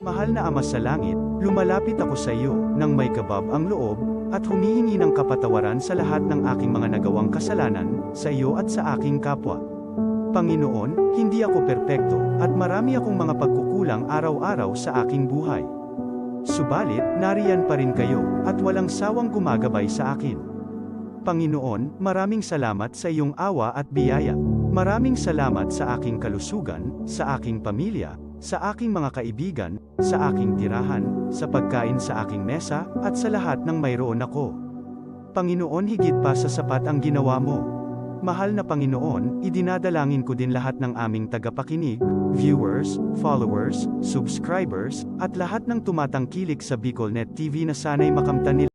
Mahal na Ama sa langit, lumalapit ako sa iyo, nang may kabab ang loob, at humihingi ng kapatawaran sa lahat ng aking mga nagawang kasalanan, sa iyo at sa aking kapwa. Panginoon, hindi ako perpekto, at marami akong mga pagkukulang araw-araw sa aking buhay. Subalit, nariyan pa rin kayo, at walang sawang gumagabay sa akin. Panginoon, maraming salamat sa iyong awa at biyaya. Maraming salamat sa aking kalusugan, sa aking pamilya, sa aking mga kaibigan, sa aking tirahan, sa pagkain sa aking mesa, at sa lahat ng mayroon ako. Panginoon, higit pa sa sapat ang ginawa mo. Mahal na Panginoon, idinadalangin ko din lahat ng aming tagapakinig, viewers, followers, subscribers, at lahat ng tumatangkilik sa BicolNet TV na sana'y makamtan nila.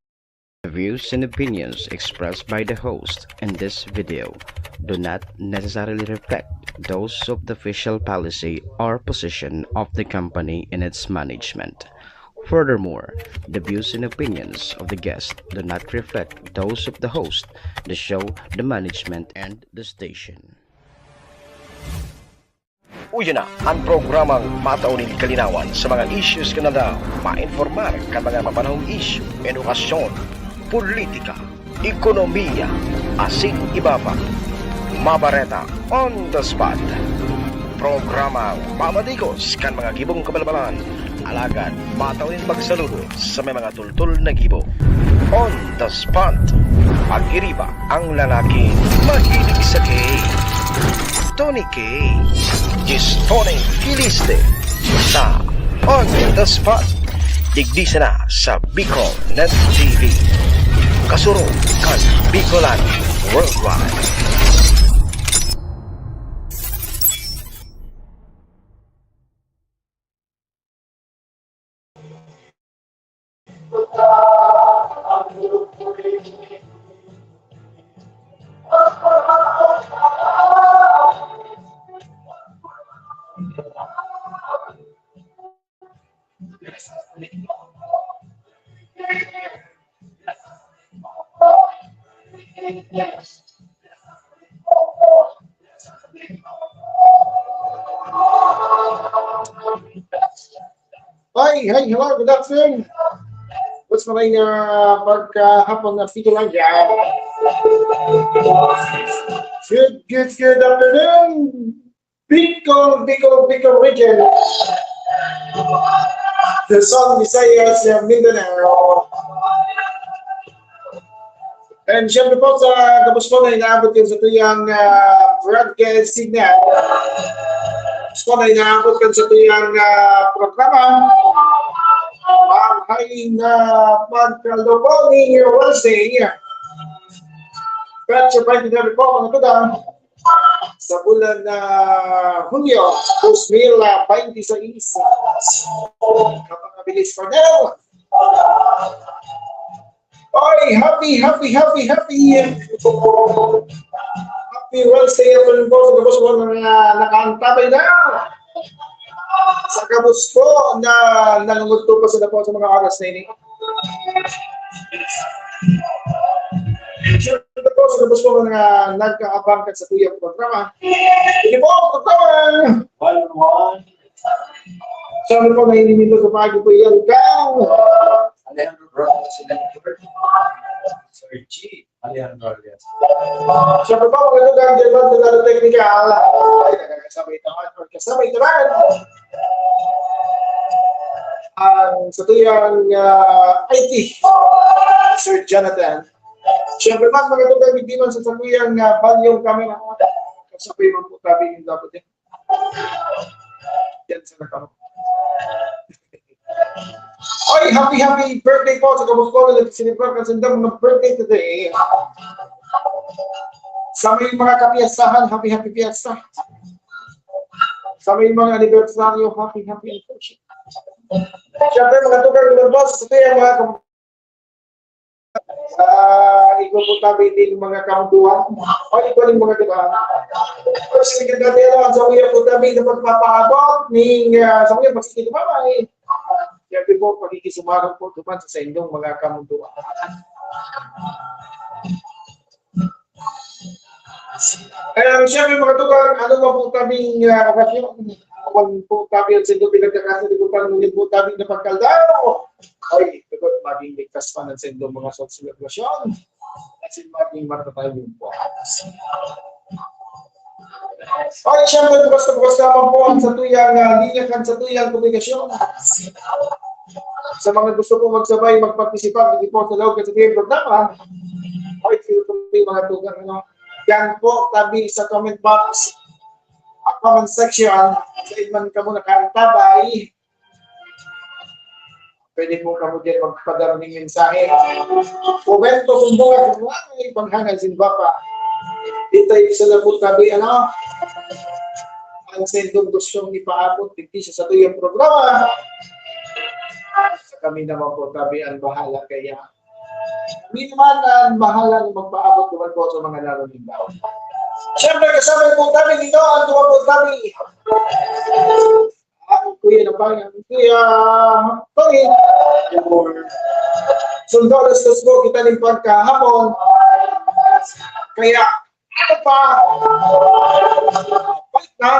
The views and opinions expressed by the host in this video do not necessarily reflect those of the official policy or position of the company and its management. Furthermore, the views and opinions of the guest do not reflect those of the host, the show, the management, and the station. Uyo na ang programang mataunin kalinawan sa mga issues ka na daw ma-informar ka mga mapanahong issue, edukasyon, politika, ekonomiya, asin ibaba, mabareta on the spot. Programang mamadigos kan mga gibong kabalbalan, alagad mataunin pagsaludo sa may mga tultul na gibo. On the spot, pag-iriba ang lalaking mahilig sa gay. Tony K. Tony Kiliste sa On the Spot. Digdisa na sa BicolNet TV. Kasuro kan Bicolan Worldwide. Hi, hello, good afternoon. What's my pagkahapon na video lang dyan? Good afternoon. Bicol region. The song Visayas, Mindanao. And syempre po sa tapos po na inaabot yun sa tuyang broadcast signal. Tapos po na inaabot yun sa tuyang programa. Ay na pagkalobong ni Wednesday. Petsa 2024 mga tudang sa bulan na Hulyo 2026. Kapagabilis for now. Oy, happy Wednesday ako rin po sa tapos po na nakaantabay na. Sa kabus ko na nangunguto pa sila po sa mga oras na ini. Siyempre po sa kabus ko na nagkaabangkat sa tuyang programa. Hindi po, programa! 1-1. Siyempre po na inimito sa pagi po yan kang Alejandro Brown, Sir G. Alejandro Alias. Siyempre po, mga ito ang German Tunado Technical. Ay, nagkakasabay naman. Kasabay naman. Sa tuyang IT, Sir Jonathan. Siyempre po, mga ito ang bigdiman sa tuyang balyong camera. Kasabay mo po tabi yung dapat yan. Yan sa nakamo. Oy, happy birthday po sa kabus ko na nagsinipar kasandang ng birthday today. Sa may mga kapiyasahan, happy piyesta. Sa may mga anibersaryo, happy anniversary. Siyempre mga tugar ng boss, ito yung mga ikaw po tabi din mga kamutuan. O ikaw din mga diba? O sige natin ang sa mga po tabi na pagpapaabot ng sa mga pagsikinig ba ay siyempre po, pagkikisumarap po tuman sa inyong mga kamunduan. Siyempre mga tugang, ano ba po kaming okasyon? kung po kami at sendo pinagkakasalibutan ngunit po kami na pagkaldao. Ay, ito maging ligtas pa ng sendo mga selebrasyon. Kasi maging matatay yung po. Ay, siyempre, bukas na bukas naman po ang satuyang linya kan satuyang komunikasyon. Sa mga gusto po magsabay, magpartisipa, hindi po sa loob kasi yung programa. Ay, sino po yung mga tugang, yan po, tabi sa comment box. Comment section, sa iman ka mo nakatabay. Pwede po ka mo dyan magpadala ng mensahe. Komento kung buka kung ay panghangal simba pa. Itay sa labot tabi, ang sendong gustong ipaabot, hindi siya sa tuyong programa. Sa kami naman po tabi ang bahala kaya. Kami naman ang bahala ng magpaabot naman po sa mga narating daw. Siyempre, kasama po kami dito, ang tuwa po kami. Kuya na bayan, Kuya Tony. Sundalas tas po kita ng pagkahapon. Kaya, ano pa? Balik na.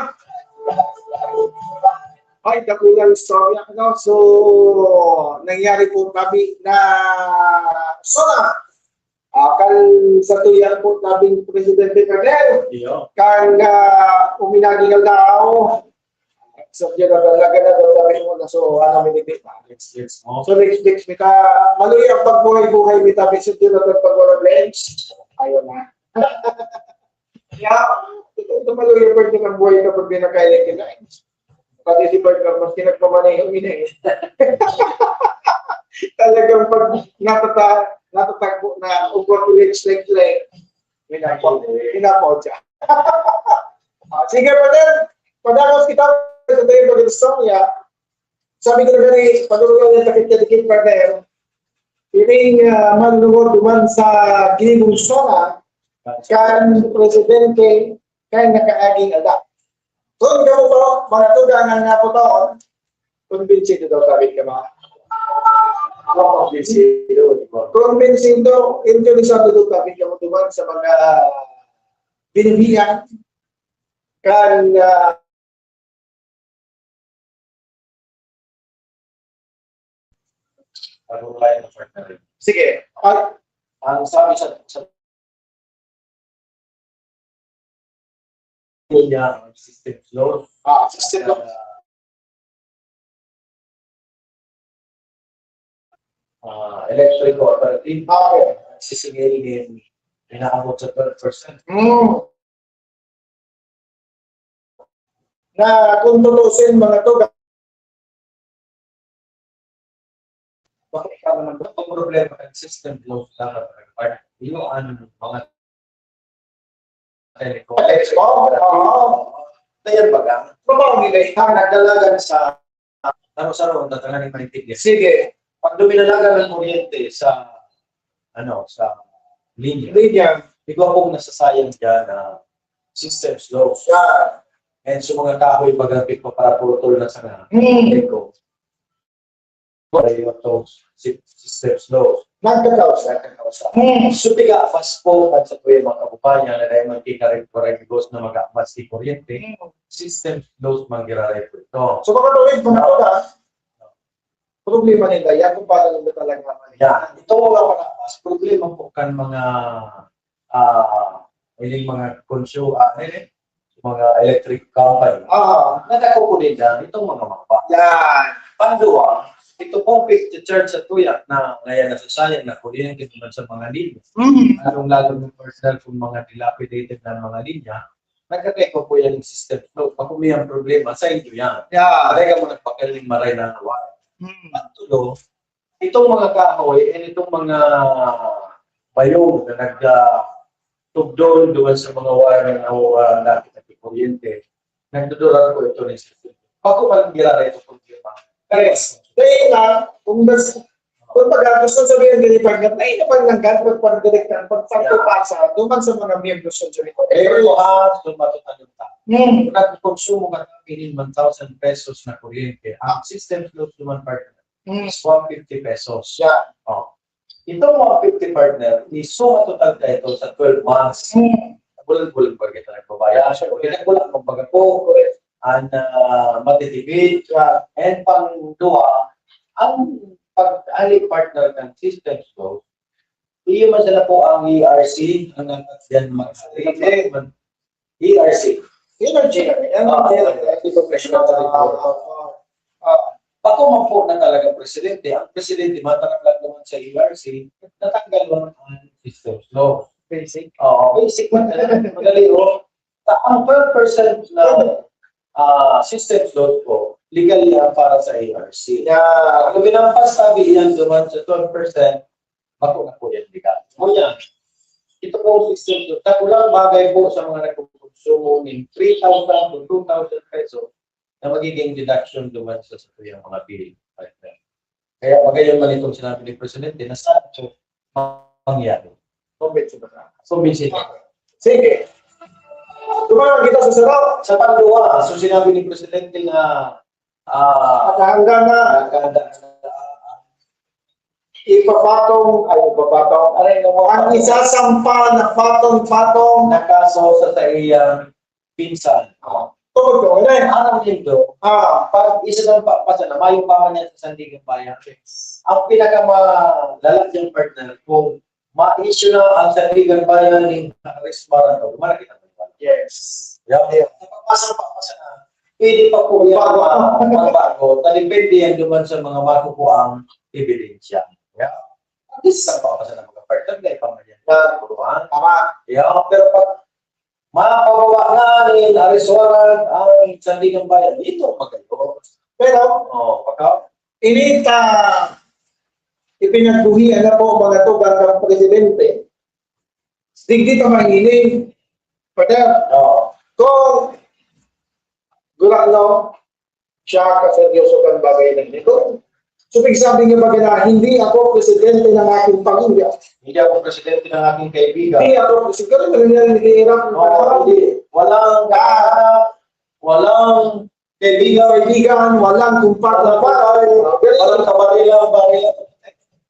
Ay, dakulang story. So, nangyari po kami na kan sa tuyang po nabing Presidente Fidel, kan uminagingal daw, so dyan na talaga na daw sabi mo na so ano minigit pa. So next mita, maluwi ang pagbuhay-buhay mita, so dyan na pagbuhay bench, ayaw na. Kaya, ito maluwi ang pagbuhay kapag binakailig na. Pati si Bert mas kinagpamaneho ina eh. Talagang pag natatagpo na upward like pinapod siya. Sige, padangos kita sa tayo pag-istorya. Sabi ko na gani, pag-ulang yung takit-takit partner, piling manunod duman sa Ginibong Sona, kan Presidente, kan nakaaging ada. Doon ka mo po, mga tugangan nga po taon, convinced daw sabi ka mga. Convincing interesado doon kami kamutuman sa mga binibigan kan sige, ang sabi sa niya system flow. System flow. Electric cooperative. Okay. Sisingil din inaabot sa 12%. Na kung tutusin mga to, Bakit ikaw naman ang problema ng system flow lang part yung mga telecom. Tayan baga. Paano nila nagdalagan sa Saro-saro ang tatalanin manitigil. sige, Pag duminalaga ng kuryente sa linya, ikaw kung nasasayang dyan na system slow. And so mga kahoy pagapit pa para putol na sa eko. Para yung system slow. nagkakausa. So tiga-apas po at sa tuwing mga kabupayan na dahil magkikarin po rin ghost na mag-apas di kuryente, system slow manggiraray po ito. So mga tuwid, mga tuwid, problema nila, yan kung paano nila talaga. Yan. Ito mga panapas, problema po kan mga mga electric company. Nagkakukunin dyan itong mga mapa. Yan. Pandua, ito pong fixed charge sa tuyak na ngayon nasasayang na kuryente naman sa mga linya. Lalong-lalo ng personal kung mga dilapidated na mga linya, nagkateko po yan yung system flow. Pag may problema, sa inyo yan. Parega mo nagpakaling maray na nawala. Patulo, itong mga kahoy and itong mga bayong na nagtugdol doon sa mga wire na nawawalan natin ng kuryente, nagdudulan ko ito ng system. Ako palang gira ito problema. Yes. Kaya na, kung gusto sabihin ganyan pag ay naman ng ganyan pag-direktan, pag-pagpapasa, duman sa mga miyembro sa jury. Pero matutanong ta. Kung nag-consumo ka ng 1,000 pesos na kuryente, ang system flow naman partner is 150 pesos. Yeah. Itong 150 partner, isuma total ka ito sa 12 months. Bulan-bulan pa kita nagbabayaan siya. Kung pinagbulan mo baga po, and matitipid. And pang-duwa, ang pag-ali partner ng system flow, iyo man sila po ang ERC, ang yan ERC. Energy na yan. Ako man po na talaga presidente, ang presidente matarang lang naman sa ERC, natanggal naman ang system flow. Basic. Basic man talaga. Madali o. Ang 12% na system flow po, legally yan para sa ARC. Kung binampas sabi yan duman sa 12%, bako na po yan legal. O yan, ito po system flow. Takulang bagay po sa mga nagkukonsumo ng 3,000 to 2,000 pesos na magiging deduction duman sa yung mga bill. Kaya magayon man itong sinabi ni Presidente na sa ito mangyari. Convincing. Sige. Tumalang kita sa sarap. Sa pangluwa, so sinabi ni Presidente na Hanggang na ipapatong, ang isasampa na patong-patong na kaso sa iyang pinsan. tungkol ko. Araw nito, pag isa ng papasa na mayo pa man yan sa Sandigan Bayan, ang pinakamalala niyang partner, kung ma-issue na ang Sandigan Bayan ng arrest warrant, malaki na naman. Yes. Napapasa na, pwede pa po yung magbago, talipindi yan duman sa mga makukuang ebidensya. At least ang papasa ng mga partner, dahil pa man yan. Pero pag makapabawa na rin, arrest warrant, ang Sandigan Bayan, dito magayo. Pero, inita, ipinagbuhian na po mga tugang ng Presidente. Digdi ka manginig. Pada, kung gulano, siya kaseryoso kang bagay ng ito. So, sabi nga bagay na, hindi ako presidente ng aking pamilya. Hindi ako presidente ng aking kaibigan. Hindi ako presidente ng hirap. Walang kaibigan, walang kumpat na bahay. walang kabarila.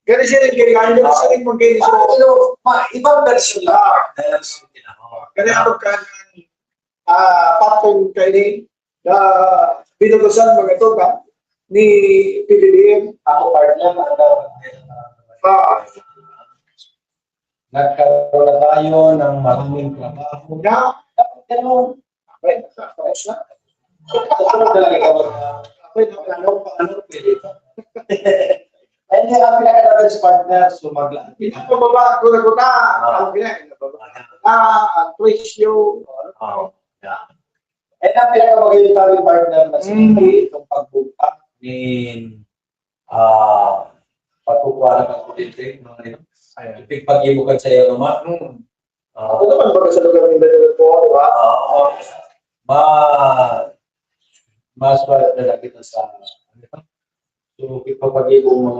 Ganun siya rin kailangan nyo sa rin mag-ganun. Ibang version lang. Ganun ako kanan patong kainin na binugusan mga ito ka ni PBBM. Ako partner, nagkaroon na tayo ng maraming trabaho. Dapat ganun. Tapos na. Ano talaga ka ano pwede ito? Hindi ang pinakadalas partner, sumagla. Pababa ko na ko na. Ang presyo. And ang pinakamagayon tayong partner na sinabi itong pagbuka ni pagkukuha ng kulitik, ipagpagibukan sa iyo naman. Ako naman baga sa lugar ng Benelit po, di ba? Mas na kita sa so ipagpagibo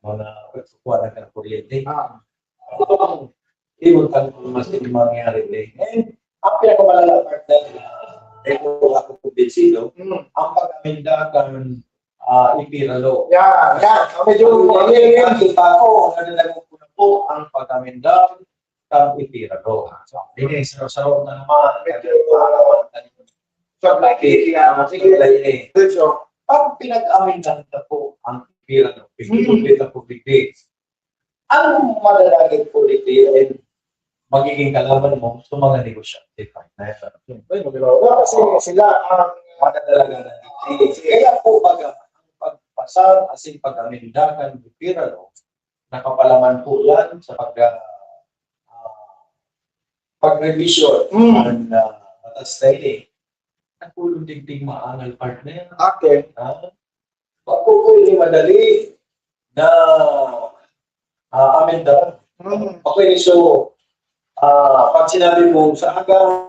mga pagkukuha ng kulitik. Ito ang ibon kung mas hindi mangyari din. And ang pinakamalala partner kung ako kumbinsido, ang pag-aminda kan ipiralo. Medyo Kita ko, nadalago ko na po ang pag-aminda kan ipiralo. Hindi, saro-saro na naman. Pag pinag-aminda na po ang ipiralo, pagkikupit ang publik, ang malalagay po dito magiging kalaban mo sa mga negosyante partner. kasi sila ang Madadalaga ng dito. Kaya po baga, ang pagpasar asin pag-amindakan ng piralo, nakapalaman po yan sa pag-revision ng batas na ini. Nagpulong digdig maangal partner. okay. Ako po hindi madali na amindahan. Okay, so pag sinabi mo sa aga,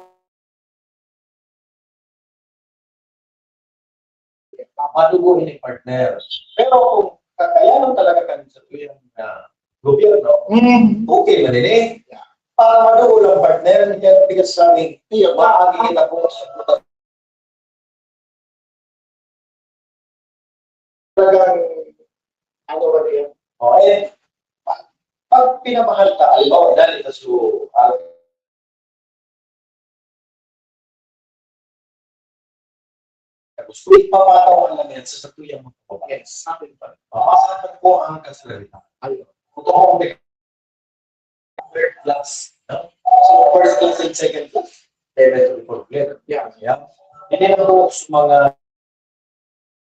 madugo ini partner. Pero kung kakayanan talaga kami sa tuyang gobyerno, okay man din eh. Para madugo lang partner, hindi yan bigas sa amin. Maagi kita po sa putat. Talagang ano ba yan? Okay. Pag pinamahal ka, alam dahil ito so gusto. Ipapatawan lang yan sa satuyang magpapabayan. Yes, sa akin pa. Masasabi po ang kasalaritan. Ayun. Ito po ang third class. No? So, first class and second class, debit report clear. Yeah. Yeah. Hindi na po sa mga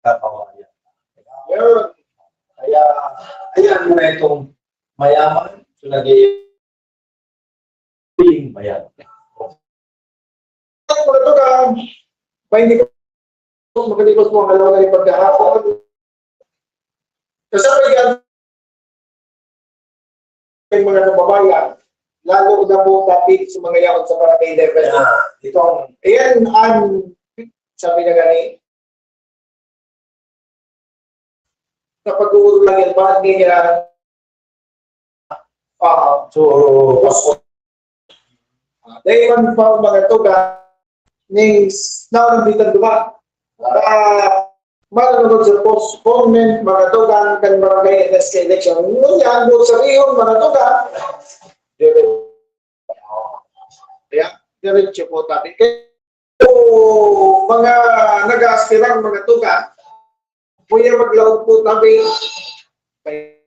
kapawayan. Ayun. Kaya, ayan mo na itong mayaman, so nag-iing mayaman. Ano ito ka? May hindi ko magalikot mo ang alaw na yung pagkahapon. Kasama yan yung mga nababayan, lalo na po topic sa mga yaon sa barangay level. Itong Ayan, sabi na gani, sa pag-uuro lang yan, bakit niya dahil man pa mga tuga ning naunang diba? Manunod sa postponement, mga tuga kan barangay NSK election. Ngunyan, doon sa Riyon, mga tuga. Kaya, diretso po tayo. Mga nag-aspirang mga tuga, puya maglaog po tabi. Kaya,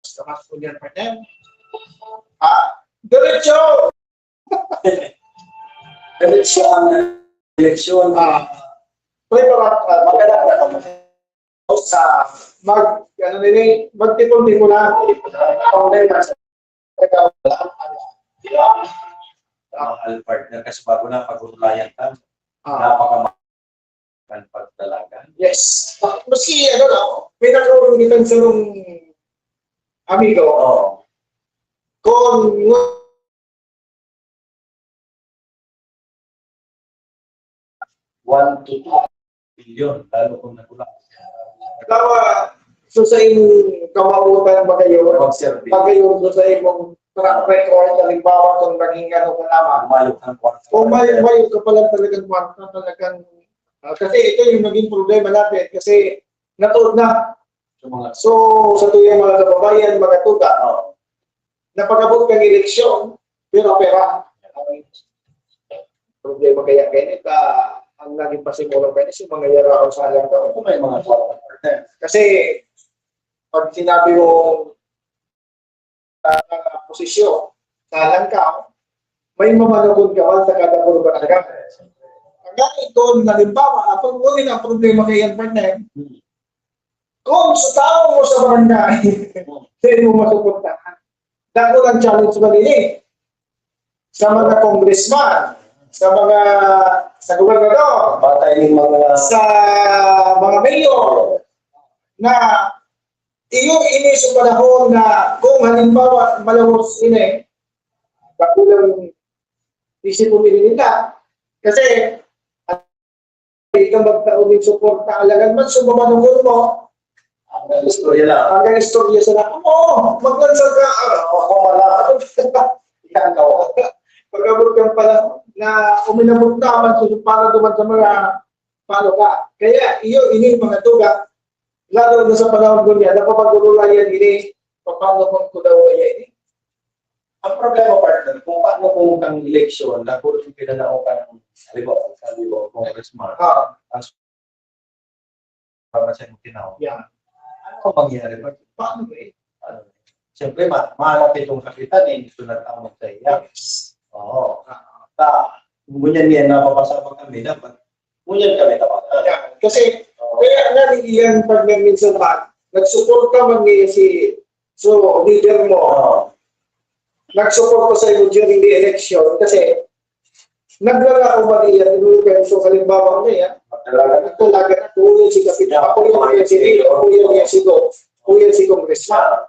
sa po niyan pa niyan. Diretso! eleksyon ang eleksyon Maganda sa magtipon din mo na mahal partner kasi bago na pag-ulayan ka, napakamakang pagdalagan. yes. Maski may nakarugitan sa nung amigo kung 1 to 2 billion, lalo kung nakulang. tawa so sa imong kamabutan Pag-survey, magayon so sa imong track record halimbawa kung naging ka naman umayok ng kwarta. o may ka pala talagang kwarta talagang kasi ito yung naging problema natin kasi natuod na so sa tuyang mga kababayan mga tuga napagabot kang eleksyon pero pera problema kaya Kenneth ang naging pasimulang Kenneth yung mga yaraw sa alam ko Kung may mga kwarta partner. kasi pag sinabi mo posisyon sa langkaw, may mamanukod ka man sa kada puro barangay. Hanggang ito, nalimbawa, pag ulit ang problema kay Ian Partner, kung sa tao mo sa barangay, hindi mo masupuntahan. Dako lang challenge ba nila sa mga congressman, sa mga sa gobernador, Batay ng mga sa mga mayor na iyo ini sa panahon na kung halimbawa malawos ini kakulang isip pumili nila kasi ikaw magtaunin suporta alagan man sumamanungol mo ang istorya lang. hanggang istorya sila maglansag ka Ako wala. Yan ka. pagkabot kang pala na uminabot naman para duman sa mga palo ka kaya iyo ini mga tuga lalo na sa panahon ko niya, napapagululayan ini, paano kung ko daw kaya ini? Ang problema partner, kung paano kung kang eleksyon, nagulot yung pinanao ka ng halimbawa, congressman, para sa yung tinaw. Yeah. Ano ang mangyari? Paano ba eh? Siyempre, mahanap itong kapitan, gusto na tamang sa iya. Oo. Ngunyan niya, napapasama kami, dapat ngunyan kami dapat. Yeah. Kasi, kaya nga iyan pag minsan ba, nagsuporta man niya si leader mo, nagsupport ko sa iyo during the election kasi naglalako ba niya, tinulungan so halimbawa niya, nagtulagan, kuya si Kapitan, kuya si Rio, kuya si Go, kuya si Congressman.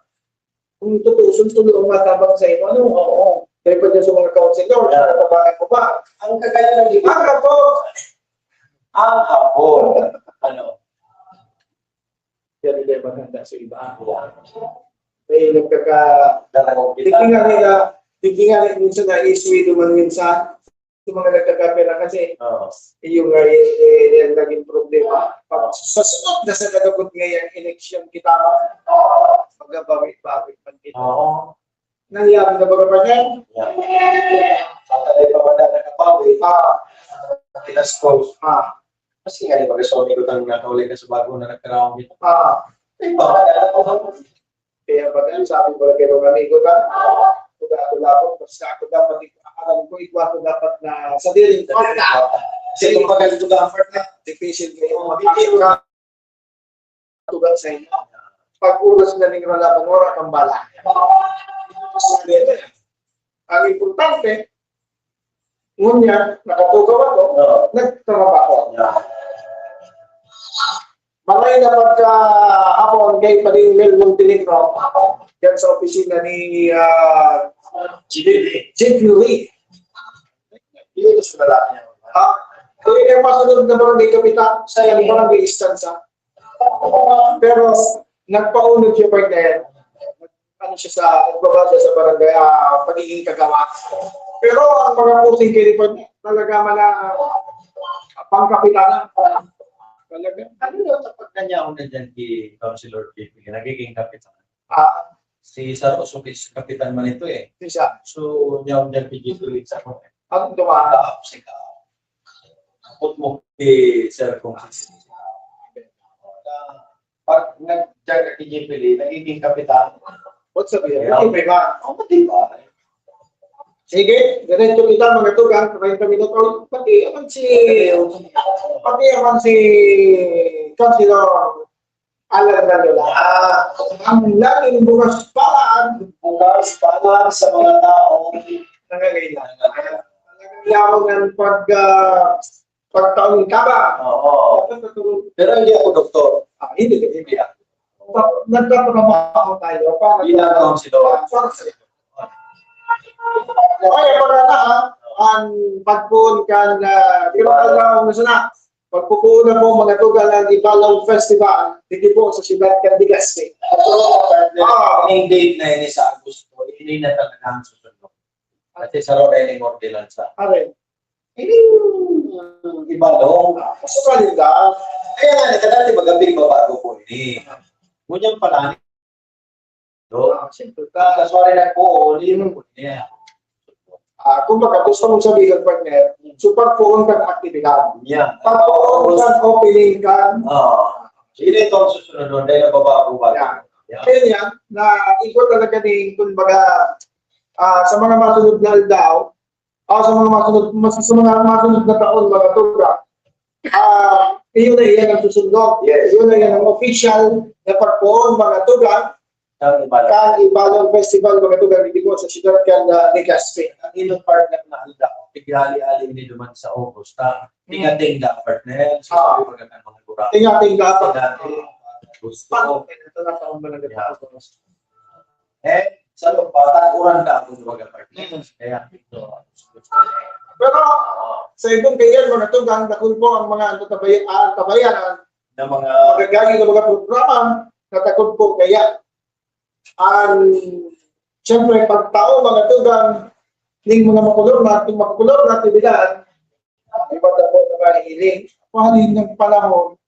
Kung tutusun-tuloy ang matabang sa inyo, oo. Kaya pa dyan sa mga councilor, natabangan ko ba? Ang kagaya ng ang hapon. Pero hindi maganda sa iba. May Dalawang tingin nga minsan na iswi duman minsan sa mga nagkakapera kasi yung naging problema. Sa sunod na sa nagabot ngayong eleksyon kita magabawit-bawit man kita. Nangyari na ba ba yan? Patalay pa ba na nakabawit? Pinaskos. Kasi nga, di ba, kasi ko tayo nakaulit ka sa bago na nagkaroon dito. Kaya ba yan, sabi ko lang kayo ng amigo ka, ako dapat, basta ako dapat, alam ko, ako dapat na sa diling kasi kung pagkalito ka, difícil kayo, mabigil ka, tugal sa inyo. Pag ulas na ning ralaban, wala kang bala. Ang importante, ngunya, nakatugaw ako, nagtrabaho. Maray na pagka-hapon kay Paling Montenegro, yan sa opisina ni Chief Louis. Yun sa lalaki niya. Kung yung masunod na barangay kapitan, sa yung barangay istansa. Pero nagpaunod siya pa yan. Ano siya sa nagbabasa sa barangay, pagiging kagawa. Pero ang mga pusing kinipan, talaga pangkapitanan. Talaga. Ano daw kapag kanya ako na dyan kay Councilor JP, nagiging kapitan? Si Sir Osubis, kapitan man ito eh. Siya. So, niya ako dyan pigitulit sa ako. Ang dumaan. Kapot mo kay Sir kung pag nag-dyan ka kay JP, nagiging kapitan. What's up here? Yeah. Okay, ba? Pati ba? Sige, ganito kita mga tugang, 30 minuto. Pati naman si Councilor Alan Radiola. Ang laging bukas palaan sa mga tao nangangailangan. Nangangailangan ng pagtaon ka ba? Oo. Pero hindi ako doktor. Hindi ako. Nagtatrabaho tayo para Hindi na Councilor. Kaya pag ang pagpuon kan pinagalaw na sana pagpupuon na po mga tugal ng Ibalong Festival dito po sa Siyudad Candigaste. Yung date na yun sa Agosto, hindi na talaga ang susunod. Kasi sa Rhode Island Ordinance. Hindi Ibalong. Gusto ka rin ka? Kaya nga, nakadati magambing babago po ini. Ngunyan pala. Siyempre Kaswari na po, hindi mo po niya. kung baka gusto mong sabihin partner, so pagpuon kang aktibidad. Yan. Pagpuon kang opening kang Sino ito ang susunod doon dahil nababago ba? kaya yan, na ikot talaga ni, kumbaga, sa mga masunod na aldaw, sa mga masunod na taon, mga tuga, iyon na iyan ang susunod. Yes. Iyon na iyan ang official na pagpuon, mga tuga, Ang Ibalong. kang Ibalong Festival, mga tuga, dito sa Siyudad Candigaste. Ang ilong partner na alda, pighali-hali ni duman sa August. Tingating da partner. Sa mga gura. Tingating dapat. Gusto. Paano? Ito na taon ba na Sa lupatan, uran ka ang mga partner. Kaya ito. Pero sa ibang kaya mga tugang, nakul po ang mga tabayan, Na mga magagagi ng mga programa, natakot po kaya. Siyempre, pagtao mga tugang, ng mga makulor na aktibidad, iba na po na mahihiling. Pahalin ng panahon,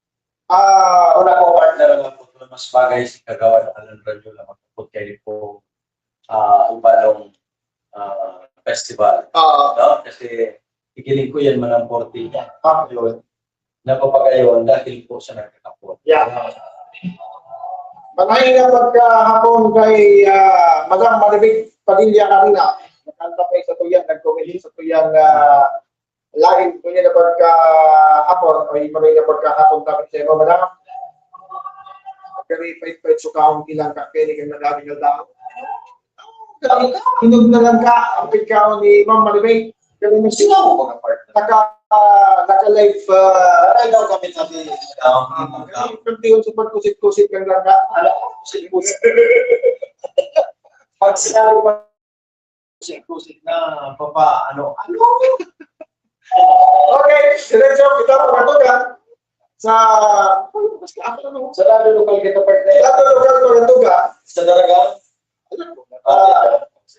una ko partner ang po mas bagay si kagawa ng Alan Radiola magpapot kayo po Ibalong festival. No? Kasi igiling ko yan man ang 40 niya. Yun. Napapagayon dahil po sa nagkakapot. Manahin na pagkahapon kay Madam Maribig Padilla kanina. Nakanta pa sa tuyang, nag-comedy sa tuyang laging po niya na pagkahapon o manahin na pagkahapon kami sa iyo, Madam. Pagka-repay-pay so kaong ilang kakini kang nadami na tao. Hinog na lang ka ang pagkaon ni Ma'am Maribig. Kaya nung sila mo mga partner. Naka-live Ayaw kami natin Kunti-un sa pagkusit-kusit kang lang ka. kusit-kusit. Pag sinabi pa kusit-kusit na ano? Okay, diretso kita pagkatugan sa Sa lalo lokal kita partner. lato lokal pagkatugan. Sa Daraga.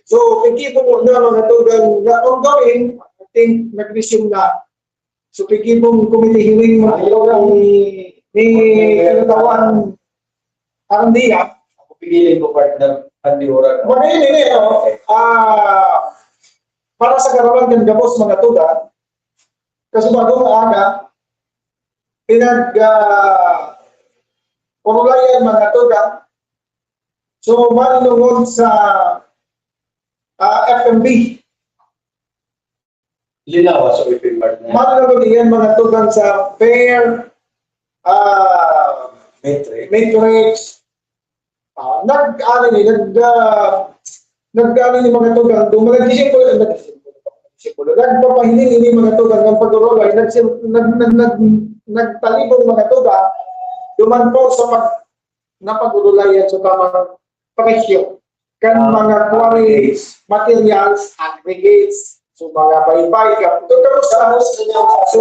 So, pagkipon mo na mga tugan na ongoing, I think nag-resume na. So, pagkipon kumitihiwing mo ni Katawan Arandia. Ako pigilin ko partner Andiura. Hindi. Para sa karawan ng gabos mga tugan, kasi bagong aga, pinag-ulayan mga tugang. So, manunod sa FMB. Linawa sa Philippine partner. Manunod yan mga tugang sa fair, Matrix. matrix. Nag-ano ni mga tugang, dumalag-disipulo, nagpapahiling ini mga tugang ng pag-urolay, nagtalibong mga tugang, duman po sa napag-urolayan sa tamang presyo. Kan mga quarries, materials, aggregates, so mga baybay ka. So,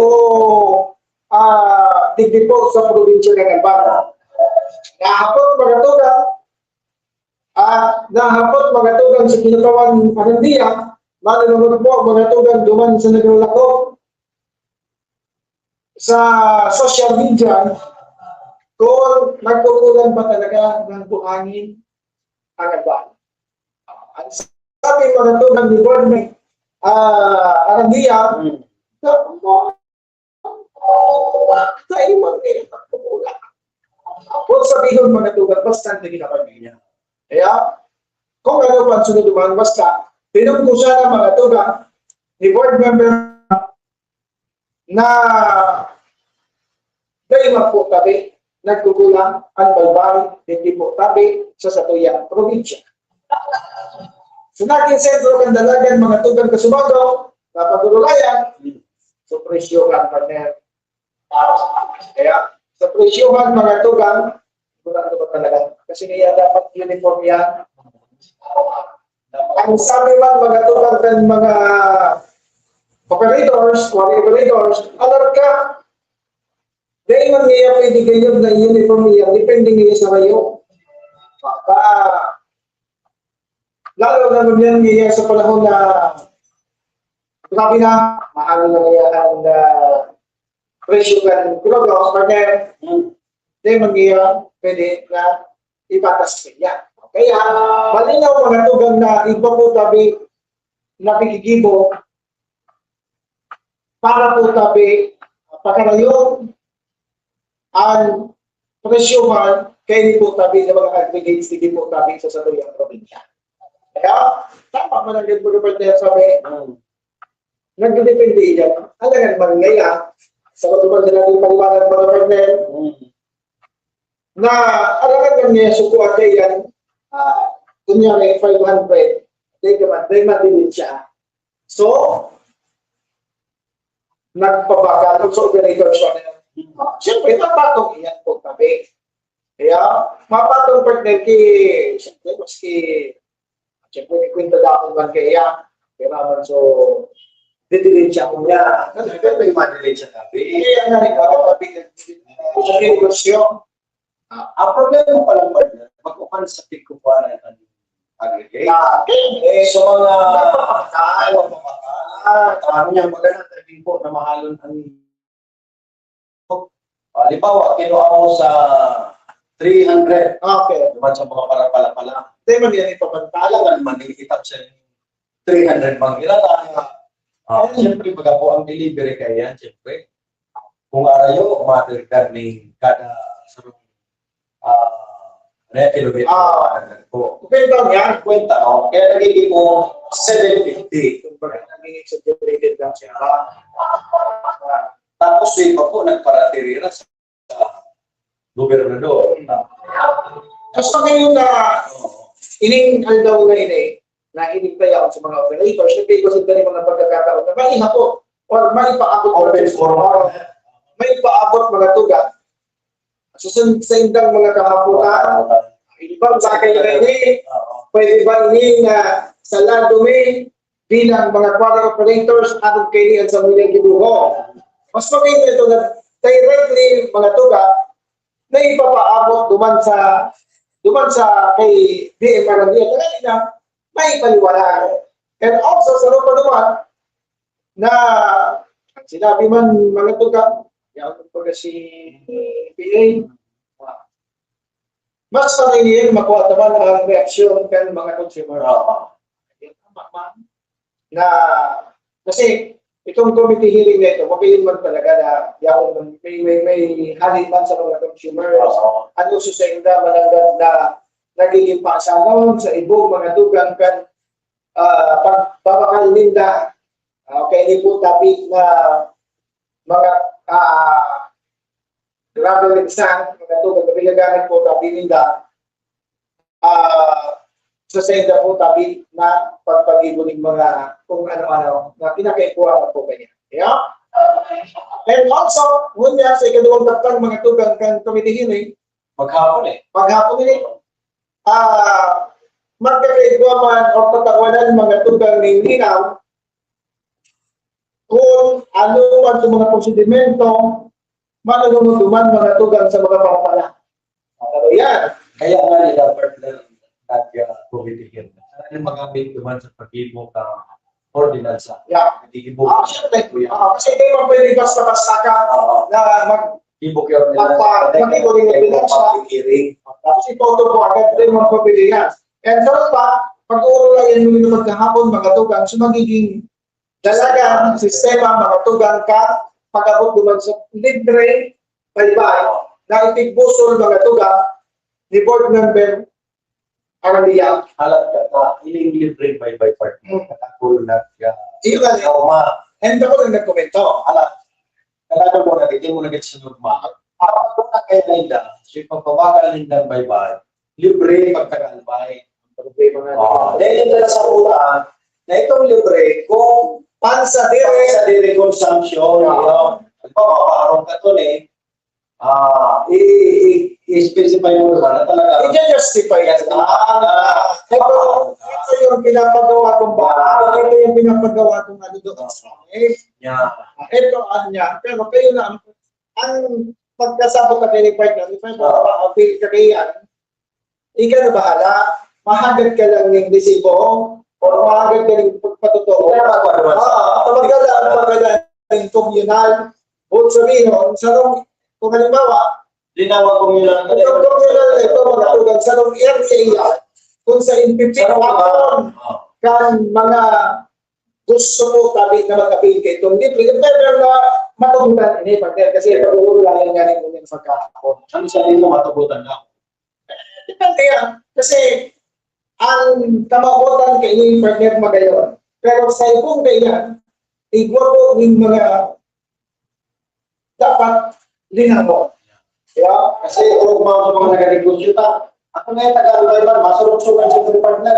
digdi po sa probinsya ng Albana. Nahapot mga tugang, sa Kinatawan Arandia, manunod po mga tugang duman sa naglalako sa social media kung nagkukulang ba talaga ng buhangin ang Albana. Ang sabi mga tugang ni Borne Arandia, sa imang nagkukulang. Kung sabihin mga tugang, basta hindi kinapamilya. Kaya, kung ano pa sunod duman, basta pinungkusan ng mga tugang ni board member na dahil po tabi, nagkukulang ang baybay, hindi po tabi sa Satuyang probinsya. So, natin sentro ng dalagan mga tugang Kasubado, na pag-urulayan, so presyohan partner. Kaya, sa presyohan mga tugang, wala ba talaga? Kasi kaya dapat uniform yan. Ang sabi man mga tugang ng mga operators, quality operators, alam ka, dahil man niya pwede ganyan na uniform niya, depende niya sa rayo. Lalo na yan niya sa panahon na grabe na, mahal na niya ang presyo ng kilogram, partner. Dahil man niya pwede na ipatas niya. Kaya, malinaw mga tugang na iba po tabi na pikigibo para po tabi pagkarayon ang presyohan kaya po tabi ng mga aggregates hindi po tabi sa Satuyang probinsya. Kaya, tama man ang ganda po na sabi, nagdepende yan. Alangan man ngayon, sa katubag na natin paliwanag mga partner, na alangan man ngayon sukuha kayo yan, kunyari 500, dahil matilit siya. So, nagpabagal sa operator siya na siyempre, mapatong iyan po tabi. Kaya, mapatong partner siyempre, siyempre, kwento na ako man kaya, kaya naman so, didilit siya ko niya. Pero may madilit siya tabi. Kaya nga rin ako tabi sa negosyo. Ang problema pa lang partner, mag-upan sa pikuparan ng aggregate. So mga ano niya maganda tabi po na mahalon ang halimbawa, kinuha mo sa 300. Okay. Naman sa mga para-pala-pala. Hindi man yan ipapantala. Talagang manilikitab sa 300 bang ilan. Siyempre, baga po ang delivery kaya yan, siyempre. Kung arayo, umatirigad ni kada kilometer. Kwenta yan. Kwenta, no? Kaya nagiging mo 750. Kung bakit naging exaggerated lang siya. Tapos yung iba po nagparatirira sa gobernador. Tapos pa ngayon na ining daw na ini, na inintay ako sa mga operators, hindi ko sa mga pagkakataon na maihapo or maipaabot Open forum. maipaabot mga tuga. So sa indang mga kahaputan, ibang bagay na ini, pwede ba ini na sa ladumi bilang mga quality operators at kailihan sa mga gibuho. Mas maganda ito na directly mga tuga na ipapaabot duman sa kay DM Arandia na may paliwanag. And also sa lupa duman na sinabi man mga tuga, yan pag si PA, mas pangingin makuha naman ang reaksyon ng mga consumer. Na kasi itong committee hearing na ito, mapilin man talaga na may halitan sa mga consumers. Ano sa inda malanggan na nagiging pasanon sa ibong mga dugang kan pagbabakal ninda. Okay, hindi po tabi na mga gravel insan, mga dugang na pinagamit po tabi ninda sa senda po tabi na pagpag-ibo ng mga kung ano-ano na pinakaikuha po kanya. Yeah? And also, ngunya sa ikadulang datang mga tugang kan committee hearing, Maghapon eh. maghapon nila, magkakaigwa man o patawanan mga tugang ng linaw kung ano man sa mga prosedimento manununduman mga tugang sa mga pangpala. Pero yan, Kaya nga nila partner nag-committee ano magamit naman sa pag-ibo ka ordinansa. yeah. Nag-ibo. Siyempre, kasi hindi mo pwede basta-basta ka na Ibog yung mag-ibo rin yung pinansa. Tapos itoto po agad rin mga pabilihan. And so pa, pag-uuro lang yan yung magkahapon, mga tugang, so magiging dalagang sistema, mga tugang ka, pag-abot naman sa libre, bye-bye, na itigbusol mga tugang, ni board member, Araliya. Alat ka na, iling libre by partner. Katakul na Iyo nga niya. And ako lang nagkomento. Alat. Kailangan mo na, hindi mo na sunod ma. Ako kung na kaya nila, so ipapabakal nila by libre pagkakalbay. Dahil nila sa ulan, na itong libre, kung Pansa sa dire, dire consumption, papaparong ka to eh, i-specify mo naman na talaga. i-justify yan. Ito yung pinapagawa kong baka, ito yung pinapagawa kong ano doon. Yeah. Ito ang niya, pero kayo na, ang pagkasabot ka ni partner, if I'm appeal ka kayan, ikaw na bahala, mahagad ka lang yung disibo, o mahagad ka ng pagpatotoo. Pagkala ng communal, o sabihin, kung halimbawa, Linawag ko nila. kung communal na ito, mga tugan, sa nung area, kung sa impipit kan mga gusto mo tabi na mag-appeal kay itong libre, pero na matugutan ini partner kasi pag-uulayan nga rin mo yung pagkakapon. Ano sa rin mo matugutan na? Depende yan. Kasi ang tamakotan kay yung partner magayon. Pero sa ibong ganyan, igwapo ng mga dapat linamo. Yeah? Kasi kung mga nag-negosyo ta, ako na yung taga-albay man, masurok-sukan sa partner.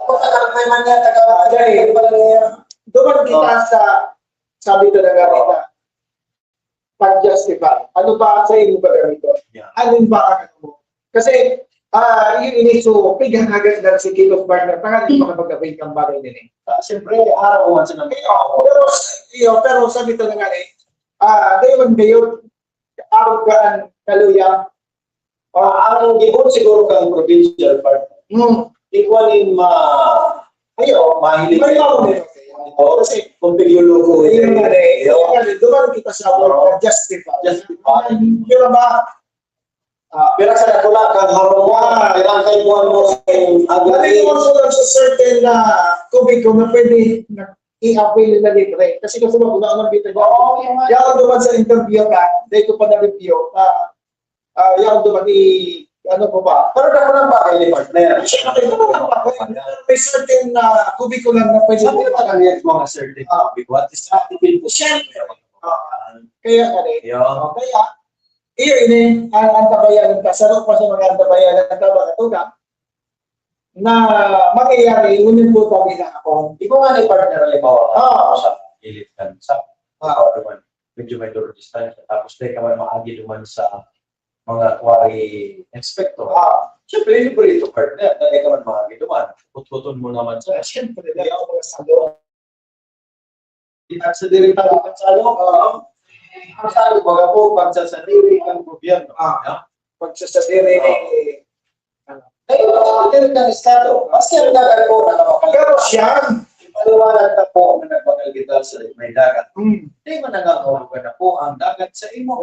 Ako taga-albay man niya, taga-albay niya. Doon kita sa sabi talaga kita pag-justify. Ano ba sa inyo ba ganito? Yeah. Ano ba ang mo? Kasi yun iniso, pigang agad lang si King of Barner, parang hindi makapag-avail kang bagay din eh. Siyempre, araw man sa namin. Pero sabi talaga eh, ngayon ngayon, araw gaan kaluya. Ang gibon siguro kang provincial partner. Ikuanin mahilig. May ako din. Kasi kung pigyuluko Yun nga rin. Doon kita sa word justify. Pero ba, pero sa nakula kang harong mo, kailangan kayo buwan mo nalilin mo lang sa certain na kubiko na pwede i-avail na libre. Kasi gusto mo, kung ako ng bitin. Yaw duman sa interview ka, dahil ko pa na-review, yaw duman ano po ba? pero na ko lang ba kayo ni partner? May certain na kubiko lang na pwede. Sabi naman ang yung mga certain topic, what is active po siya? Kaya ka rin. Yo. Kaya, iyo ini ang antabayanan ka, sarap pa sa mga antabayanan ng kabagatuga na mangyayari, ngunit po tabi na ako. Di ko nga ni partner halimbawa sa gilid kan sa naman medyo may door distance tapos tayo ka man maagi duman sa mga quarry inspector. Siyempre, libre ito partner. Tayo ka man maagi duman. Putputon mo naman sa Siyempre, dahil ako mga salo. At sa direkta ng pansalo, ang salo baga po, pagsasarili ng gobyerno. Pagsasadiri, Ngayon, ang direkta ng Estado, mas kaya nagal po na namakal. pero siya, Ipaliwanag na po na nagbagal kita sa may dagat. mm, Hindi mo nangangahulugan na po ang dagat sa imo.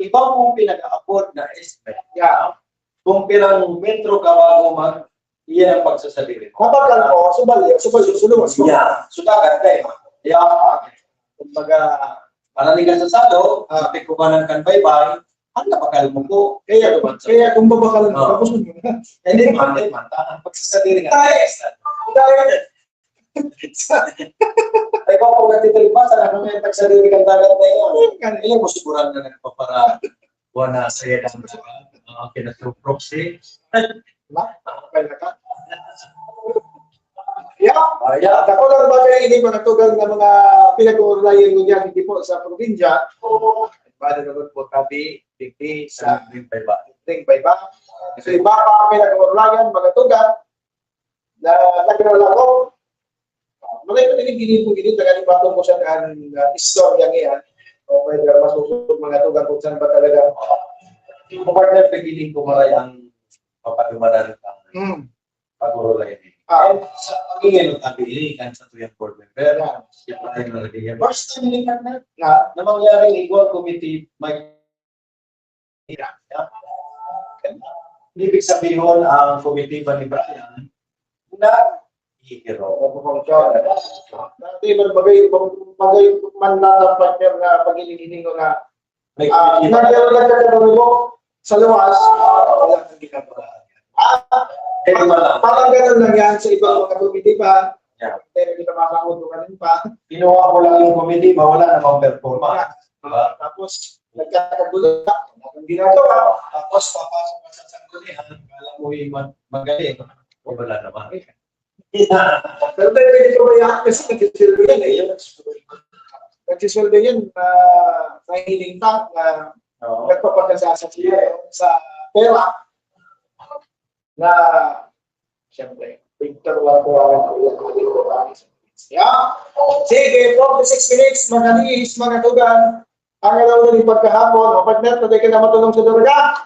Iba mong pinag-a-afford na estimate. Kung pirang metro ka bago iyan ang pagsasaliri. mabagal mo, subalyo, sulungas ko. So dagat kayo. Kaya, kumbaga, maraligan sa salo, sabi ko ba ng kanbaybay, ang napakal mo po. Kaya kung babakalan Oo. tapos mo na. Hindi man, pagsasabi nga. Ay, kung ako nagtitripa, sana kung may pagsasabi kang dagat na yun. Ilang mo siguran na nagpapara buwan na saya lang sa kinatruproxy. Yeah. Ako lang bagay hindi pa natugal na mga pinag-uulayan mo dyan, hindi po sa probinsya. Bada naman po tabi, digdi, sa ring by ba. So iba pa ang pinag-uulayan, mga tugal, na nagkaroon ako. Malay ko din gini po gini, tagali ba mo siya ng istorya ngayon. O pwede masusunod mga tugal kung saan ba talaga. Yung partner, pagiling ko maray ang papadumanan ka. Pag-uulayan. Sa pagiging ng tabi, kan sa tuyang board member, siya pa rin nalagay. First time nilikan na mangyaring equal committee, may ibig sabihin ang committee ba ni Brian na hihiro. Dati bagay man lang partner na pag-inigining ko na nagkaroon mo sa luwas, wala kang ginagawa. Parang gano'n lang yan sa ibang mga committee pa. Pero hindi ka makakauntungan pa. Kinuha ko lang yung committee, mawala namang performa. Tapos, nagkakagulo na. Ang ginagawa. Tapos, papasok ka sa sanggunihan, kala mo yung magaling. Wala naman. Pero tayo pwede ko mayahan kasi nagsisildo yan eh. Nagsisildo yan na nahihiling tank na nagpapagkasasasiya sa pera. Na siyempre, pagtaruan ko ang sige, 46 minutes, magalis, mga tugan. Ang alaw na yung pagkahapon, o partner, taday ka na matulong sa duraga.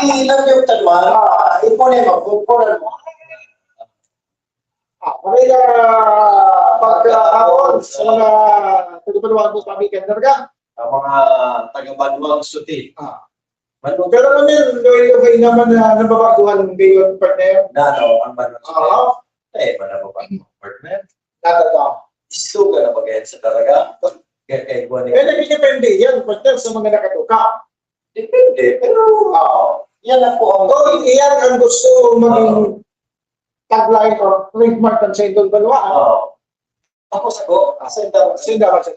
Ilan yung tanwan, ipunin mo. Maray na pagkahapon sa mga tagapanuan mo kami ka duraga. Ang mga taga-Banwang Suti. Pero naman, gawin naman na nababaguhan ng gayon, partner. Ang Banwang Suti. Manababang partner. Natataw. Isto ka na magayon sa talaga. Kaya buwan Nagdepende yan, partner, sa mga nakatuka. Depende, pero yan na po ang Iyan ang gusto maging tagline or trademark ng Sendol Banwaan. Tapos ako, Sindawan siya.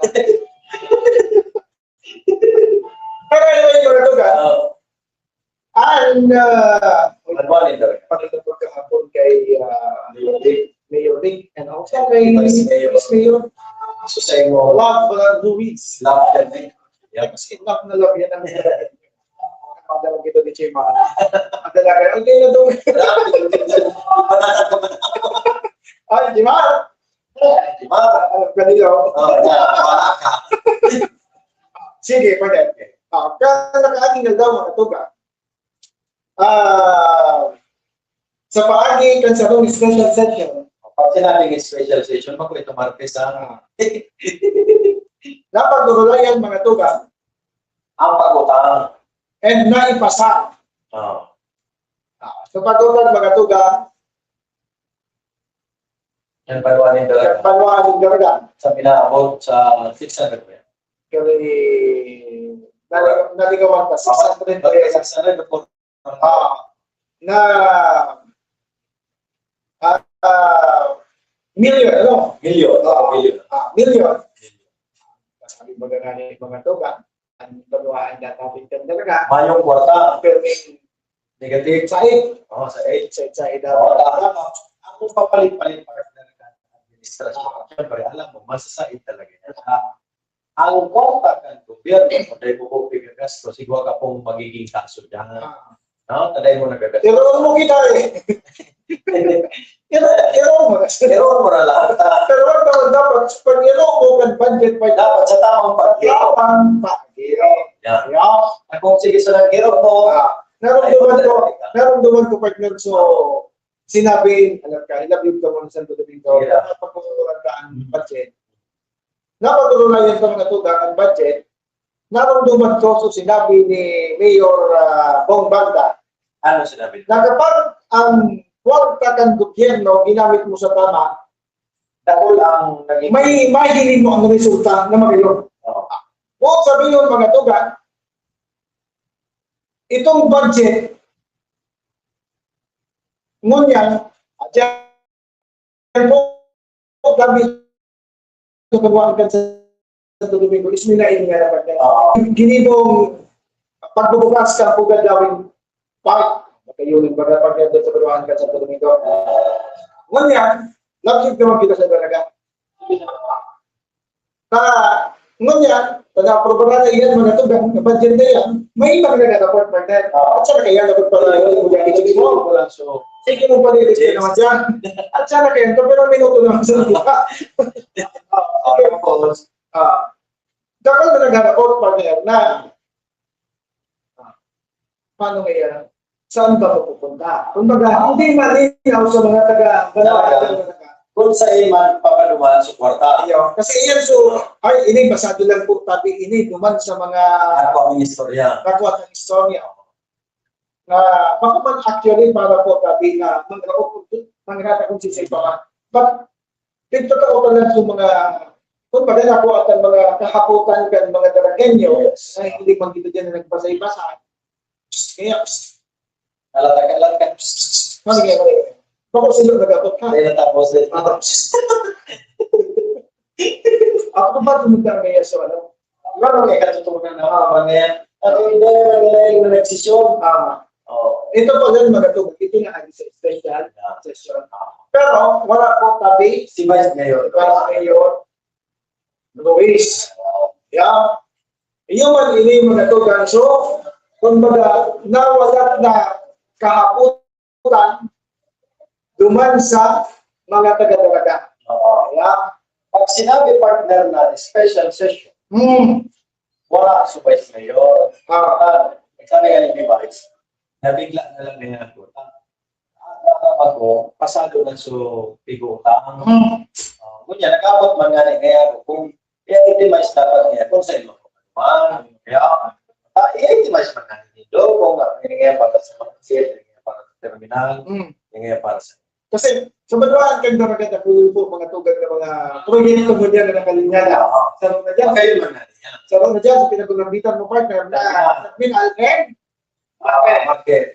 Pero anyway, yung natugan, ang pagkakapon kahapon kay Mayor Rick and also kay Mayor Susay mo, Love Luis. love yan din. Kasi love na love yan ang madalang kita ni Chima. Madalaga, okay na doon. Ay, Chima! Ganito. Sige, pwede. Kaya nakaating na daw mga tuga. Sa paagi kan sa itong special session, Pag sinabing special session, ako ito Marquez napagdurulayan mga tuga ang pagutang. and naipasa. Sa pagdurulayan mga tuga, Yan panuwanin talaga. panuhaan ng daraga. Sa pinaabot sa 600 yan. Kaya naligawan ka. 600 600 po. na million, ano? Milyon. Million. Sabi mo na nga yung mga tuga, ang panuhaan na tapit ka talaga. Mayong kwarta. Pero may Negative. side, Sa 8. side Oo, dapat. Ang papalit-palit partner ng administrasyon. Siyempre, alam mo, masasaid talaga yan. Ang kwarta ng gobyerno, taday mo po pigagas, siguro ka pong magiging kaso dyan. No? Taday mo nagagas. Pero mo kita eh. Pero mo. Pero mo na lahat. Pero dapat, pag mo kan budget pa Dapat sa tamang pag-giro. Yaman pag-giro. Yan. Yeah. Kung sige sa nag-giro mo, Naramdaman ko partner, so sinabi, alam ka, ilabib ka muna sa Domingo, Yeah. napagpapuluran ka ang budget. Napagpapuluran ka mga tugang ang budget. Naramdaman ko, so sinabi ni Mayor Bong Banda, ano sinabi? na kapag ang kwarta kang gobyerno ginamit mo sa tama, Dahol ang naging... may mahihingin mo ang resulta na magayon. O sabi yun mga tugan, itong budget, ngunyan, dyan po kami tutubuan sa Domingo, is minain nga naman yan. Ginibong pagbubukas ka po gagawin park, nakayunin ba na pag-yado sa tutubuan ka sa Domingo. Ngunyan, lapit naman kita sa dalaga. Ngunyan, pag-aproba na iyan mga tugang, budget na yan, may iba na dapat partner. At sana kaya dapat pala yung mga mo. So, sige mo palilis ko naman dyan. At sana kaya, pero minuto naman sa diba? Okay, tapos, dapat na naghanapot partner na paano ngayon? Saan ba pupunta? Kung baga, hindi malinaw sa mga taga-banaw. kung sa iman, papaluman sa kwarta. Ayaw. Kasi iyan so, ay, ini, basado lang po, tapi ini, duman sa mga Ako ang istorya. nakuha ng istorya. Na, baka man actually, para po, tapi na, mangrata kung sisay pa man. But, totoo pa lang sa mga, kung baga na po at ang mga kahaputan kan mga Daragenyo, na hindi man dito dyan na nagbasay-basa. Kaya, Alat ka. sige, baka sila nagapot ka. Kaya natapos din. Ako ba tumunta ngayon sa ano? Ano nga katutunan na mga ngayon? At hindi magaling na nagsisyon. Ito po lang magatubog. Ito na ang special session. Pero wala po tabi. Si Vice Mayor. Wala ngayon. Luis. Yeah. Yung man ini magatugan. So, kung baga, nawala na kahaputan duman sa mga taga-dalaga. Yeah. Pag sinabi partner na special session, wala si Vice Mayor. Sabi nga ni Vice, nabigla na lang niya ako. Ako, pasado na so pigutang. Kunya, nag-abot man nga niya ako kung i-itimize dapat niya kung sa ilo ko man. Kaya, i-itimize man nga niya kung nga para sa market, para sa terminal, nga para sa... Kasi sa Baluan, kang daragat na po mga tugad na mga proyekto mo dyan na nakalinyala. Sa na dyan, Kayo man nga niya. sa pinagulambitan mo partner na admin alken. Market.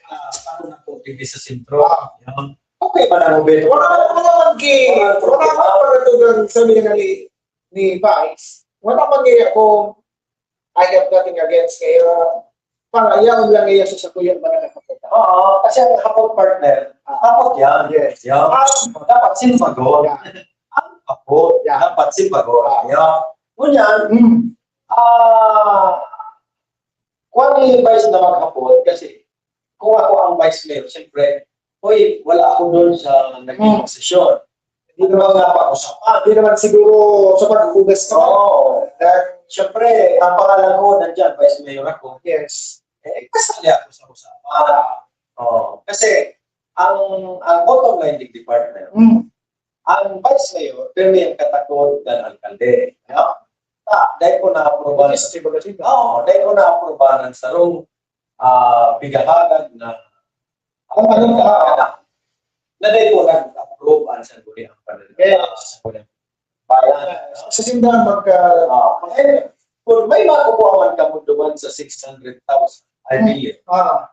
Ako na po, TV sa sentro. Okay pa na mo, Beto? Wala man pagkatugan sabi nga ni Vice. Wala man kaya kung I have nothing against kayo. Para yaon lang ngayon sa sakuyan ba na nakapunta. Oo, kasi ang hapon partner, hapon yan. Yes. Yan. Dapat simpagod. Ang hapon, Yeah. dapat simpagod. Yan. Ngunyan, kung ni Vice na maghapon, kasi kung ako ang Vice Mayor, siyempre, wala ako doon sa naging sesyon. Hindi naman nga pa-usapan. Hindi naman siguro sa pagkugas ka. Oo. Siyempre, ang pangalan ko nandyan, Vice Mayor ako. Yes. Kasali ako sa usapan. Kasi, ang bottom line dig department, ang Vice Mayor, pero yung katakot ng alkalde. Dahil ko na-aprobahan dahil ko na-aprobahan sa rong bigahagan na na dahil ko nag-approve ang sa guli ang panalaga sa guli bayan. Sa simbahan Kung may makukuha man ka mo duman sa 600,000 I believe, tama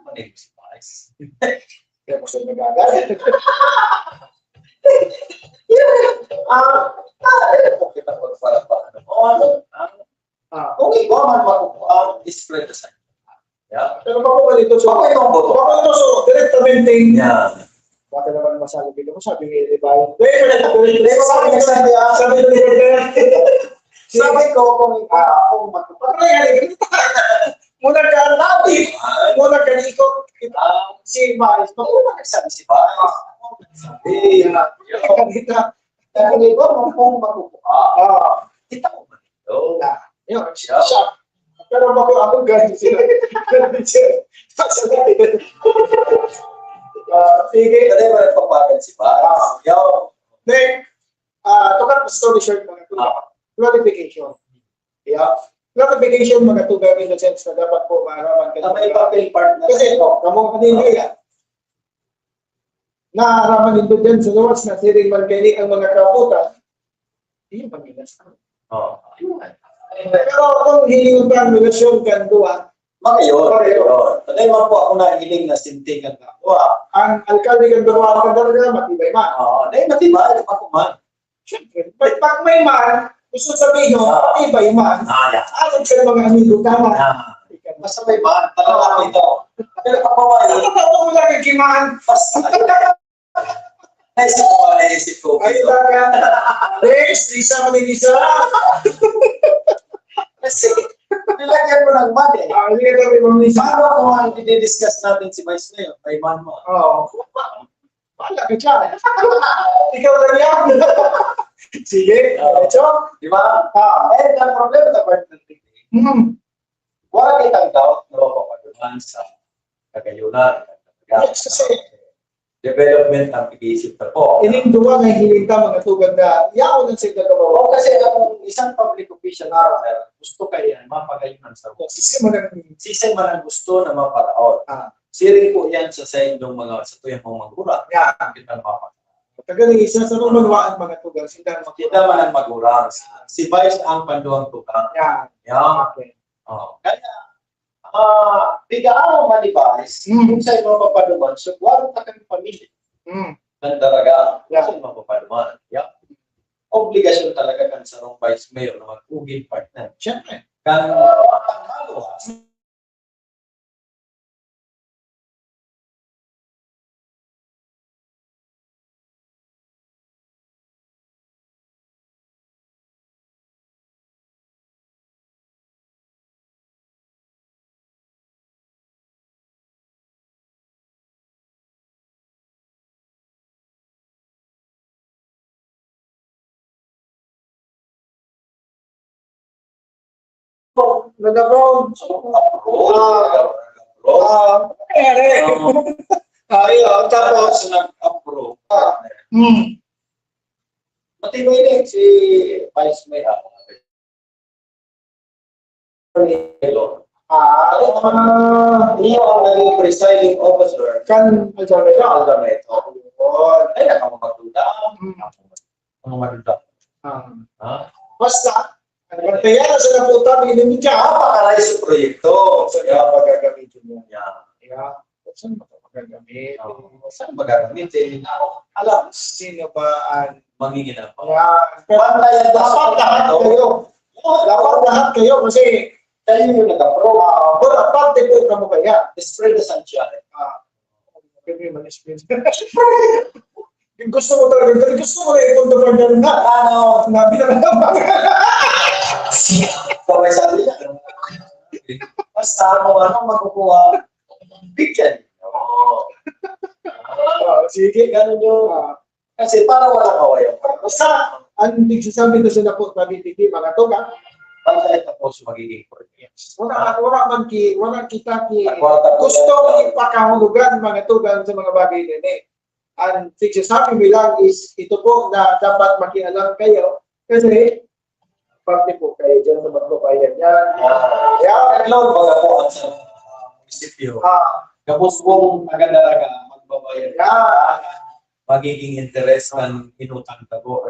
man yung si Vice. kaya gusto nagagalit. Kita ko para kung ikaw man makukuha, spread sa Pero baka ito so, Okay, itong boto. baka ito so, directamente, Yeah. baka naman masabi ko, sabi nga, di ba? Sabi ko, kung muna ka natin, muna ka ikot, si Vice, Ano nagsabi si Vice? Sabi, kita, kung ikaw kung makukuha, kita mo ba ito? yun, siya. Pero baka ako ganyan sila. Sige. Kasi ba nagpapagal si Vice? Then, to cut the story short, mga tuga, clarification. Yeah. Clarification, mga tuga, in the sense na dapat po maaraman ka. May papel part na Kasi, kamo kanina yan. naaraman nito dyan sa luwas na siring magkainig ang mga kaputan, hindi pag-inas. Oh. Pero kung hiling ka ang relasyon kan duwa, Magayon. Tanay man po ako nahiling na sintikan ka. ang alkalde kan duwa ang kadaraga, matibay man. Oo. Dahil matibay. Ako man. Siyempre, pag may man, gusto sabihin nyo, matibay man, Yeah. alam sa mga amigo, tama. Basta may man. Talaga ito. Pero kapaway. Ako mo lang yung kimaan. Naisip ko. Ay, taka. Rex, isa mo isa. Kasi, nilagyan mo ng man eh. Hindi ka kami mamisa. Paano kung ang i-discuss natin si Vice Mayor? May man mo. Oo. Wala ka dyan. Ikaw na yan. Sige, ito. Di ba? Eh, ang problema sa partner Hmm. wala kitang doubt na mapapaduman sa kagayunan. Yes, kasi Development ang pag-iisip na po. ining duwa nga hiling ka mga tugad na yaon ang sigla ka O ba? kasi ang isang public official na gusto kayo mapagayunan sa Kasi mo nang sisay man ang gusto na maparaon. Ah. Siring po yan sa inyong mga sa tuyang mga magura. yan. Kita mapag. Tagal ng isa sa manuwaan mga tugang sila Kita man ang magurang. Si Vice ang panduang tukang. yan. Yan. Okay. Kaya, bigaan man ni Vice, kung sa'yo mapapaduman, so warang ka kami pamilya. Hmm. Ng daraga, Yeah. sa'yo mapapaduman. Yeah. Obligasyon talaga kan sa rong Vice Mayor na mag-ugin partner. Siyempre. Kan ang maluwas, Nag-abroad. Nangyari. Ayun, tapos. nag-approve. Hmm. Matibay din si Vice Mayor. Hello. Iyo ang naging presiding officer Kan, sa Aldameto. Ay, nakamagduda. Ang magduda. Ha? Basta, kaya na sa naputa, binimig ka. Napakaray sa proyekto. Kaya magagamitin mo. Yan. Kaya, saan ba ito magagamit? Saan magagamitin? Alam, sino ba ang Manginginap. Kaya, Pantayan dapat lahat kayo. Dapat lahat kayo kasi Tayo yung nag-approve. But aparte po ka mo kaya. Spread the sunshine. Pwede man experience. Yung gusto mo talaga, gusto mo na itong dapat na. Ano? Nabi na naman. Kaway sabi niya. Basta ano makukuha. Bigyan. Sige, Ganun yung. Kasi para walang kawayan. basta, ang nagsasabi na sila po, nabibigay mga tuga, Para tapos magiging coordinates. wala kita Nagkwarta po gusto yan. ipakahulugan mga tugan sa mga bagay nila. Ang nagsasabi bilang is, ito po na dapat makialam kayo kasi parte po kayo dyan sa magbabayan yan. Kaya, Hello, mga po ang sa munisipyo. Kapos pong agad-araga magbabayad. Magiging interes ng inutang tabo.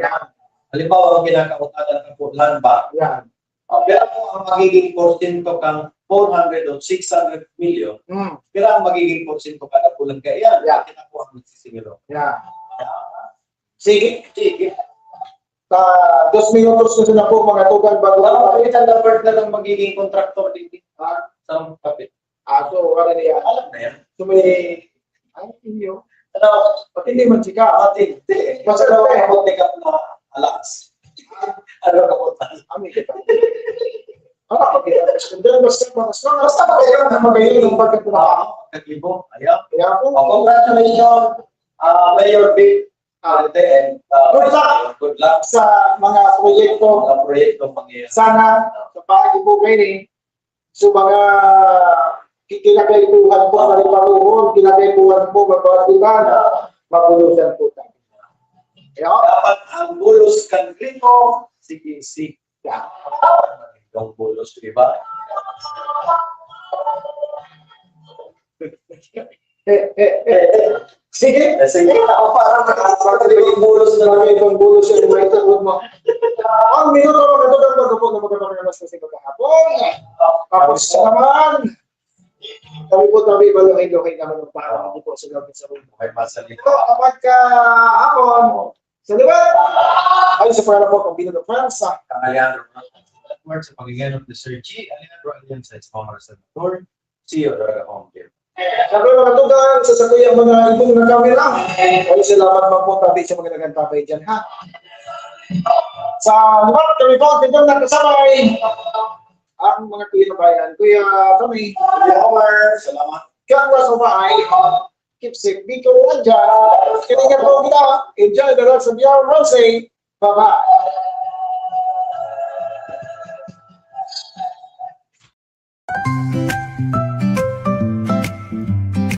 Halimbawa, ang kinakautanan ng Putlan ba? yan. Pero kung ang magiging porsyento kang 400 o 600 million, Hmm. pero ang magiging porsyento kada bulan kaya yan, Yeah. kita po ang nagsisimilo. Yan. Sige. Sa 2 minutos na sila po mga tugan bago Wala pa rin ang dapat na ng magiging kontraktor din sa kapit. so wala na yan. Alam na yan. So may inyo. Ano, Pati hindi man sika. ating, basta daw ang make up na alas. Ano ka po tayo? Amin kita. Basta magayon na magayon ng pagkatulakan. Kagibo, ayaw. Kaya po, Congratulations, Mayor Vic. And good luck sa mga proyekto, sa mga proyektong mangyayari. sana sa pag-ibugay so mga kinakaibuhan po, mariparuhon, kinakaibuhan po, magpapatiban, mabulusan po tayo. Kaya, Dapat ang bulos kan rito, sige. Ang bulos, di ba? Sige. Sige, ako para Ibang bulos na lang, ibang bulos yung may tagod mo. Ang minuto magandang magkapog na magkapag-alas kasi magkakapon. Tapos naman, kami po tabi baluhin-luhin naman ng paano hindi po sa gawin sa mundo. may masalita. Ito, kapag hapon, sa diba? Ay, sa pala po, kung binunod Fransa. Alejandro Edwards, sa pagiging of the Sir G. Alejandro Alianza, sa mga senador. See you at home here. Sabi mga tugang, sasakuyan mga itong na camera. Ay, salamat mga po tabi sa mga nagantapay dyan, ha? Sa lugar, kami po, tignan na kasabay. Ang mga kuya na bayan, Kuya Tommy, Kuya Omar, salamat. Kang Wasabay, keep safe, be cool, andyan. Kailangan po kita, enjoy the rest of your Rosé. Bye-bye.